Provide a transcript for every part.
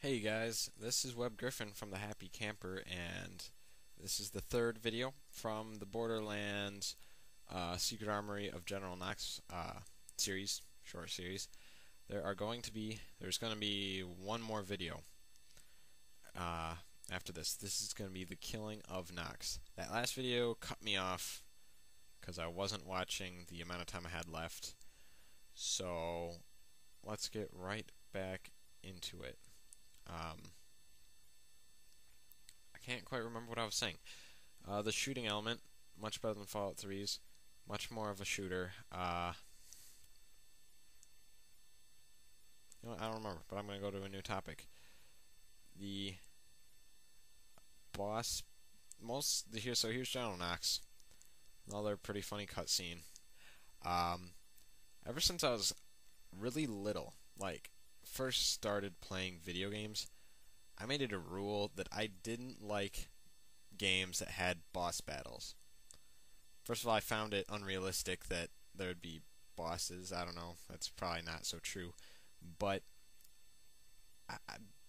Hey guys, this is Webb Griffin from the Happy Camper, and this is the third video from the Boarderlands Secret Armory of General Knox series, short series. There's going to be one more video after this. This is going to be the killing of Knox. That last video cut me off because I wasn't watching the amount of time I had left. So let's get right back into it. I can't quite remember what I was saying. The shooting element, much better than Fallout 3's, much more of a shooter. You know what, I don't remember, but I'm going to go to a new topic. The boss, here's General Knox. Another pretty funny cutscene. Ever since I was really little, like first started playing video games, I made it a rule that I didn't like games that had boss battles. First of all, I found it unrealistic that there would be bosses. I don't know, that's probably not so true. But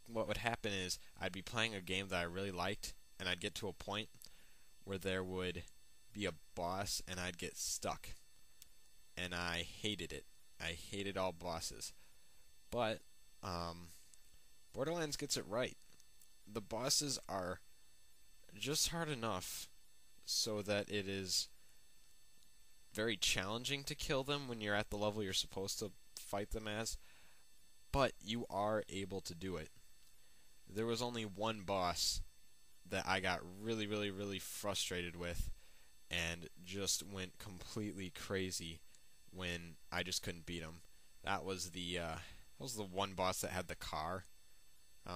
what would happen is I'd be playing a game that I really liked, and I'd get to a point where there would be a boss, and I'd get stuck. And I hated it. I hated all bosses. But Borderlands gets it right. The bosses are just hard enough so that it is very challenging to kill them when you're at the level you're supposed to fight them as, but you are able to do it. There was only one boss that I got really frustrated with and just went completely crazy when I just couldn't beat him. That was the one boss that had the car,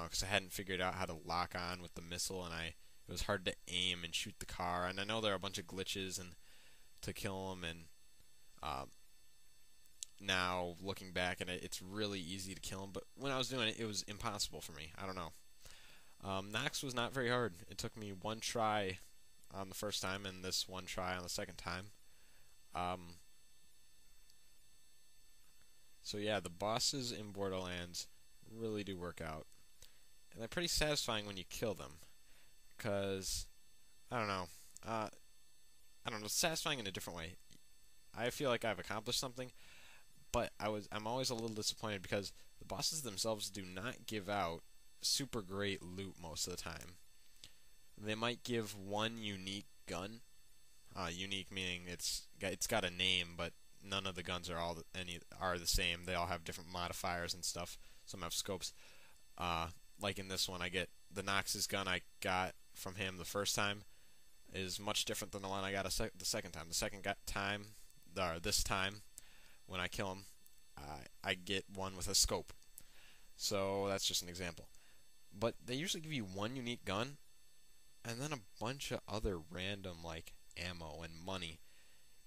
because I hadn't figured out how to lock on with the missile, and it was hard to aim and shoot the car. And I know there are a bunch of glitches and to kill him, and now looking back at it, it's really easy to kill him. But when I was doing it, it was impossible for me. I don't know. Knox was not very hard. It took me one try on the first time, and this one try on the second time. So yeah, the bosses in Borderlands really do work out. And they're pretty satisfying when you kill them. Because, I don't know, satisfying in a different way. I feel like I've accomplished something, but I'm always a little disappointed because the bosses themselves do not give out super great loot most of the time. They might give one unique gun. Unique meaning it's got a name, but none of the guns are the same. They all have different modifiers and stuff. Some have scopes. Like in this one, I get the Knox's gun I got from him the first time is much different than the one I got the second time. This time, when I kill him, I get one with a scope. So that's just an example. But they usually give you one unique gun, and then a bunch of other random like ammo and money.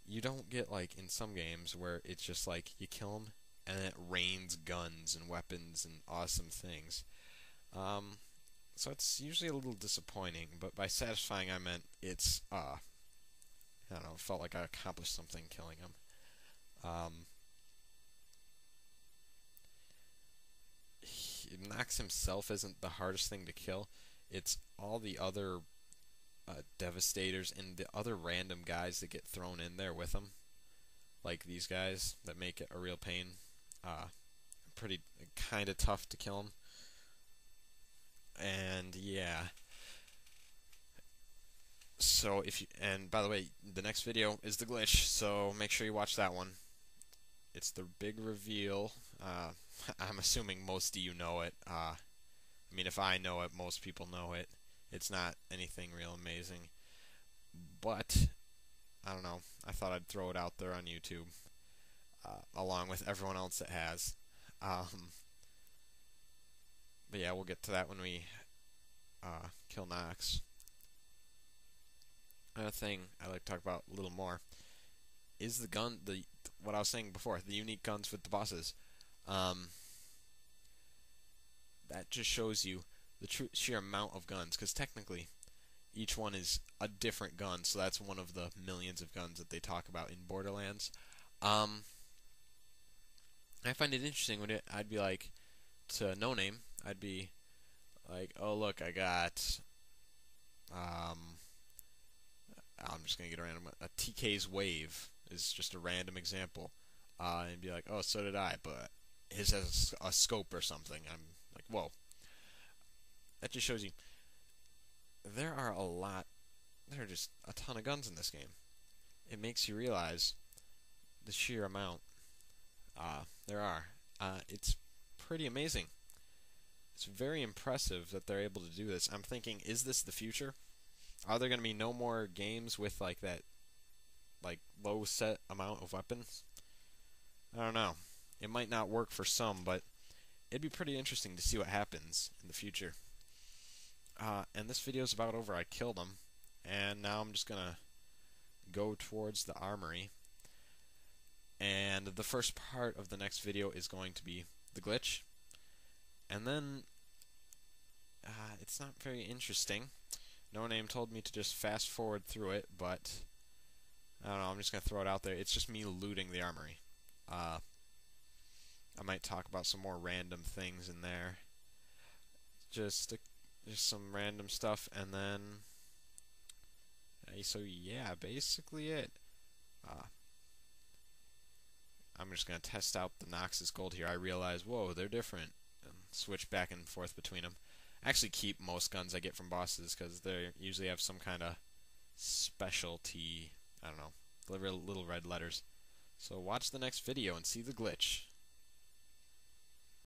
You don't get like in some games where it's just like you kill them and it rains guns and weapons and awesome things. So it's usually a little disappointing, but by satisfying I meant it's I don't know, felt like I accomplished something killing him. Knox himself isn't the hardest thing to kill. It's all the other devastators and the other random guys that get thrown in there with him, like these guys that make it a real pain. Pretty kind of tough to kill them. And yeah. So and by the way, the next video is the glitch, so make sure you watch that one. It's the big reveal. I'm assuming most of you know it. I mean, if I know it, most people know it. It's not anything real amazing. But, I don't know, I thought I'd throw it out there on YouTube, along with everyone else that has. But yeah, we'll get to that when we kill Knox. Another thing I'd like to talk about a little more is what I was saying before, the unique guns with the bosses. That just shows you the sheer amount of guns, because technically each one is a different gun, so that's one of the millions of guns that they talk about in Borderlands. I find it interesting when I'd be like, to No Name, I'd be, Like, oh look, I got I'm just gonna get a random a TK's wave is just a random example, and be like, oh, so did I, but his has a scope or something. I'm like, whoa, that just shows you there are a lot. There are just a ton of guns in this game. It makes you realize the sheer amount there are. It's pretty amazing. It's very impressive that they're able to do this. I'm thinking, is this the future? Are there going to be no more games with like that, like low set amount of weapons? I don't know. It might not work for some, but it'd be pretty interesting to see what happens in the future. And this video's about over. I killed him, and now I'm just gonna go towards the armory. And the first part of the next video is going to be the glitch, and then it's not very interesting. No Name told me to just fast forward through it, but I don't know, I'm just going to throw it out there. It's just me looting the armory. I might talk about some more random things in there. Just some random stuff, and then so yeah, basically it. I'm just going to test out the Knox's gold here. I realize, whoa, they're different, and switch back and forth between them. I actually keep most guns I get from bosses because they usually have some kind of specialty. I don't know, little red letters. So watch the next video and see the glitch.